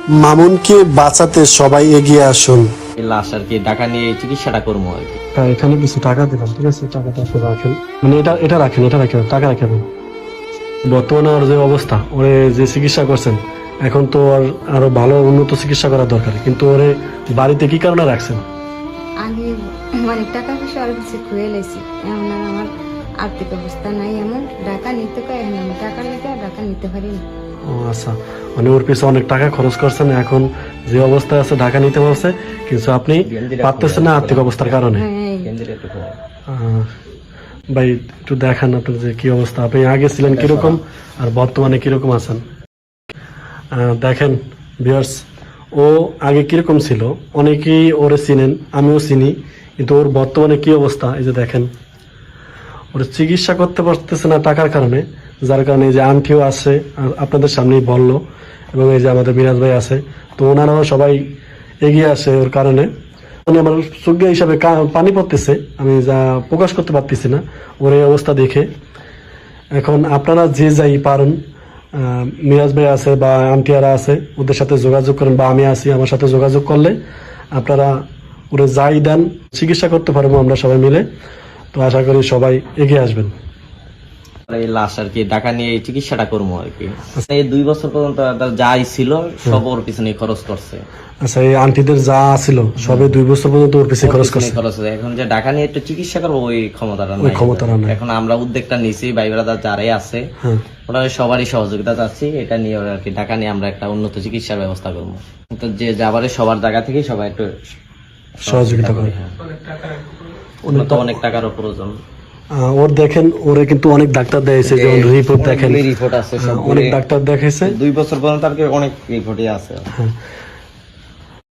মামুনকে বাঁচাতে সবাই এগিয়ে আসুন। এই লাশ আর কি ঢাকা নিয়ে এই চিকিৎসাটা করবো আর কি। এখানে কিছু টাকা দিলাম, ঠিক আছে? টাকাটা আপনি রাখেন, মানে এটা রাখেন, টাকা রাখেন। বর্তমানে ওর যে অবস্থা, ওরে যে চিকিৎসা করছেন, এখন তো আর আরো ভালো উন্নত চিকিৎসা করার দরকার, কিন্তু ওরে বাড়িতে কি কারণে রাখছেন? আগে মানে টাকা পয়সা অল্প কিছু খুয়ে লেছি, এমন আর আমার আর্থিক অবস্থা নাই, এমন টাকা নিতে পারি, এখন আমি টাকা লেগে টাকা নিতে পারি না। ও আচ্ছা, মানে ওর পিছনে অনেক টাকা খরচ করছেন, এখন যে অবস্থায় আছে ঢাকা নিতে পারছে, কিন্তু আপনি পারতেছেন না আর্থিক অবস্থার কারণে। হ্যাঁ, কেন্দ্রের একটু খবর। ভাই একটু দেখান আপনার যে কি অবস্থা, আপনি আগে ছিলেন কিরকম আর বর্তমানে কিরকম আছেন। দেখেন ভিউয়ার্স, ও আগে কিরকম ছিল, অনেকেই ওরে চিনেন, আমিও চিনি, কিন্তু ওর বর্তমানে কি অবস্থা এই যে দেখেন। ওর চিকিৎসা করতে পারতেছে না টাকার কারণে, যার কারণে এই যে আন্টিও আছে আপনাদের সামনেই বললো, এবং এই যে আমাদের মিরাজ ভাই আছে, তো ওনারাও সবাই এগিয়ে আসে ওর কারণে। মানে আমার চোখে হিসাবে পানি পড়তেছে, আমি যা প্রকাশ করতে পারতেছি না ওর এই অবস্থা দেখে। এখন আপনারা যে যাই পারেন, মিরাজ ভাই আছে বা আন্টিয়ারা আছে, ওদের সাথে যোগাযোগ করেন, বা আমি আছি, আমার সাথে যোগাযোগ করলে আপনারা ওরে যাই দেন চিকিৎসা করতে পারবো আমরা সবাই মিলে। তো আশা করি সবাই এগিয়ে আসবেন। এই লাশ আর কি ঢাকা নিয়ে এই চিকিৎসাটা করবো আর কি। এই 2 বছর পর্যন্ত তার যাই ছিল সব ওর পিছনে খরচ করছে। আচ্ছা, এই আন্টিদের যা ছিল সবে 2 বছর পর্যন্ত ওর পিছিয়ে খরচ করছে। এখন যে ঢাকা নিয়ে একটু চিকিৎসা করবো ওই ক্ষমতাটা নাই। এখন আমরা উদ্যোগটা নিছি, ভাই ব্রাদার যারাই আছে ওরা সবারই সহযোগিতা চাচ্ছি, এটা নিয়ে ওরা আর কি ঢাকা নিয়ে আমরা একটা উন্নত চিকিৎসার ব্যবস্থা করবো। তো যে যাবারে সবার জায়গা থেকে সবাই একটু সহযোগিতা করে। উন্নত অনেক টাকারও প্রয়োজন। ওর দেখেন, ওরে কিন্তু অনেক ডাক্তার দেখাইছে, যেমন রিপোর্ট দেখেন, রিপোর্ট আছে, অনেক ডাক্তার দেখাইছে। 2 বছর পর্যন্ত আর কি অনেক রিপোর্টই আছে।